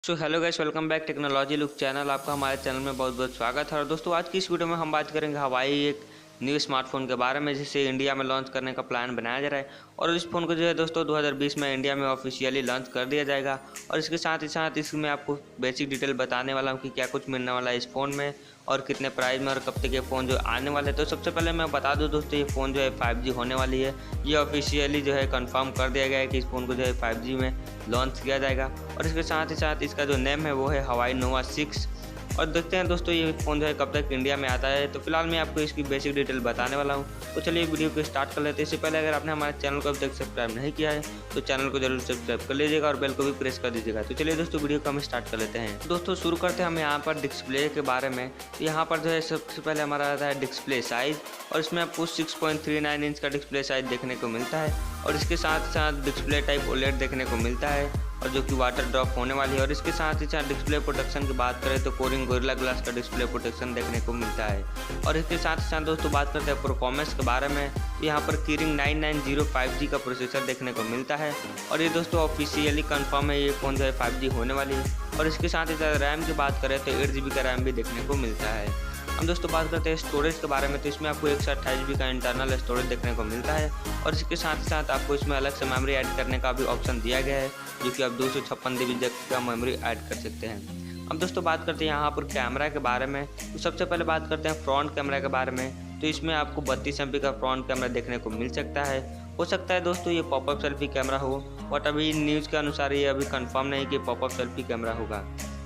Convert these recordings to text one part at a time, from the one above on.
So hello guys, welcome back technology look channel. आपका हमारे channel में बहुत बहुत स्वागत है। और दोस्तों, आज की इस वीडियो में हम बात करेंगे हवाई एक न्यू स्मार्टफोन के बारे में, जिसे इंडिया में लॉन्च करने का प्लान बनाया जा रहा है। और इस फ़ोन को जो है दोस्तों 2020 में इंडिया में ऑफिशियली लॉन्च कर दिया जाएगा। और इसके साथ ही साथ इसमें आपको बेसिक डिटेल बताने वाला हूँ कि क्या कुछ मिलने वाला है इस फ़ोन में और कितने प्राइस में और कब तक ये फ़ोन जो आने वाले हैं। तो सबसे पहले मैं बता दूँ दोस्तों, ये फ़ोन जो है 5G होने वाली है। ये ऑफिशियली जो है कंफर्म कर दिया गया है कि इस फ़ोन को जो है 5G में लॉन्च किया जाएगा। और इसके साथ ही साथ इसका जो नेम है वो है हवाई नोवा 6। और देखते हैं दोस्तों ये फ़ोन जो है कब तक इंडिया में आता है। तो फिलहाल मैं आपको इसकी बेसिक डिटेल बताने वाला हूँ। तो चलिए वीडियो को स्टार्ट कर लेते हैं। इससे पहले अगर आपने हमारे चैनल को अब तक सब्सक्राइब नहीं किया है तो चैनल को जरूर सब्सक्राइब कर लीजिएगा और बेल को भी प्रेस कर दीजिएगा। तो चलिए दोस्तों वीडियो को हम स्टार्ट कर लेते हैं। दोस्तों शुरू करते हैं हम यहाँ पर डिस्प्ले के बारे में। तो यहाँ पर जो है सबसे पहले हमारा आता है डिस्प्ले साइज़, और इसमें आपको 6.39 इंच का डिस्प्ले साइज देखने को मिलता है। और इसके साथ साथ डिस्प्ले टाइप ओलेड देखने को मिलता है, और जो कि वाटर ड्रॉप होने वाली है। और इसके साथ ही साथ डिस्प्ले प्रोटेक्शन की बात करें तो कोरिंग गोरिल्ला ग्लास का डिस्प्ले प्रोटेक्शन देखने को मिलता है। और इसके साथ ही साथ दोस्तों बात करते हैं परफॉर्मेंस के बारे में। तो यहाँ पर कीरिंग 9905 5G का प्रोसेसर देखने को मिलता है। और ये दोस्तों ऑफिशियली कंफर्म है, ये फ़ोन जो है 5G होने वाली है। और इसके साथ ही साथ रैम की बात करें तो 8GB का रैम भी देखने को मिलता है। हम दोस्तों बात करते हैं स्टोरेज के बारे में। तो इसमें आपको 128GB का इंटरनल स्टोरेज देखने को मिलता है। और इसके साथ ही साथ आपको इसमें अलग से मेमोरी ऐड करने का भी ऑप्शन दिया गया है, जो कि आप 256GB का मेमोरी ऐड कर सकते हैं। अब दोस्तों बात करते हैं यहाँ पर कैमरा के बारे में। तो सबसे पहले बात करते हैं फ्रंट कैमरा के बारे में। तो इसमें आपको 32 MP का फ्रंट कैमरा देखने को मिल सकता है। हो सकता है दोस्तों ये पॉपअप सेल्फी कैमरा हो, बट अभी न्यूज़ के अनुसार ये अभी कंफर्म नहीं कि पॉपअप सेल्फी कैमरा होगा।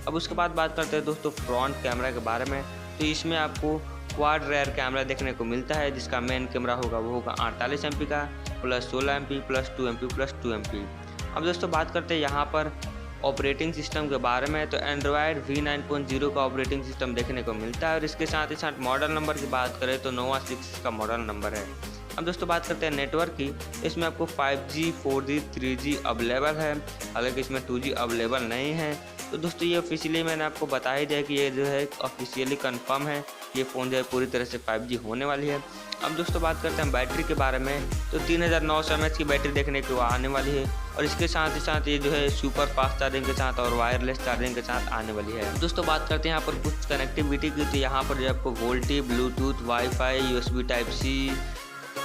अब उसके बाद बात करते हैं दोस्तों फ्रंट कैमरा के बारे में। तो इसमें आपको क्वाड रेयर कैमरा देखने को मिलता है, जिसका मेन कैमरा होगा वो होगा 48 MP का plus 16 MP plus 2 MP plus 2 MP। अब दोस्तों बात करते हैं यहाँ पर ऑपरेटिंग सिस्टम के बारे में। तो एंड्रॉयड V9.0 का ऑपरेटिंग सिस्टम देखने को मिलता है। और इसके साथ ही साथ मॉडल नंबर की बात करें तो नोवा 6 का मॉडल नंबर है। अब दोस्तों बात करते हैं नेटवर्क की। इसमें आपको 5G 4G 3G अवेलेबल है, हालांकि इसमें 2G अवेलेबल नहीं है। तो दोस्तों ये ऑफिशियली मैंने आपको बताया जाए कि ये जो है ऑफिशियली कंफर्म है, ये फ़ोन जो है पूरी तरह से 5G होने वाली है। अब दोस्तों बात करते हैं बैटरी के बारे में। तो 3900 mAh की बैटरी देखने को आने वाली है। और इसके साथ ही साथ ये जो है सुपर फास्ट चार्जिंग के साथ और वायरलेस चार्जिंग के साथ आने वाली है। दोस्तों बात करते हैं यहाँ पर कुछ कनेक्टिविटी की। तो यहाँ पर जो आपको VoLTE, Bluetooth, wifi, USB Type-C,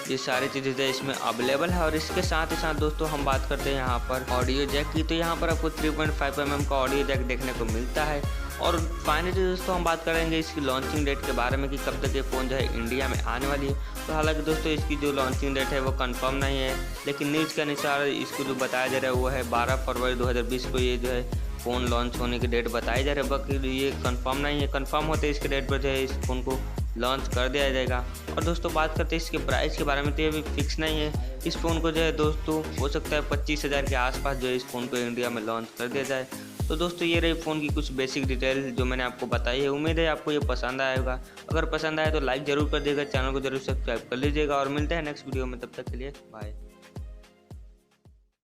ये सारी चीज़ें जो इसमें अवेलेबल है। और इसके साथ ही साथ दोस्तों हम बात करते हैं यहाँ पर ऑडियो जैक की। तो यहाँ पर आपको 3.5 mm का ऑडियो जैक देखने को मिलता है। और फाइनली दोस्तों हम बात करेंगे इसकी लॉन्चिंग डेट के बारे में कि कब तक ये फ़ोन जो है इंडिया में आने वाली है। तो हालांकि दोस्तों इसकी जो लॉन्चिंग डेट है वो कंफर्म नहीं है, लेकिन न्यूज़ के अनुसार इसको जो बताया जा रहा है वो है 12 फरवरी 2020 को ये जो है फ़ोन लॉन्च होने की डेट बताई जा रही है। बाकी ये कंफर्म नहीं है, कंफर्म होते इसके डेट पर जो है इस फ़ोन को लॉन्च कर दिया जाएगा। और दोस्तों बात करते हैं इसके प्राइस के बारे में। तो ये भी फिक्स नहीं है। इस फ़ोन को जो है दोस्तों हो सकता है 25,000 के आसपास जो है इस फ़ोन को इंडिया में लॉन्च कर दिया जाए। तो दोस्तों ये रही फ़ोन की कुछ बेसिक डिटेल जो मैंने आपको बताई है। उम्मीद है आपको ये पसंद आएगा। अगर पसंद आए तो लाइक ज़रूर कर दीजिएगा, चैनल को जरूर सब्सक्राइब कर लीजिएगा। और मिलते हैं नेक्स्ट वीडियो में, तब तक के लिए बाय।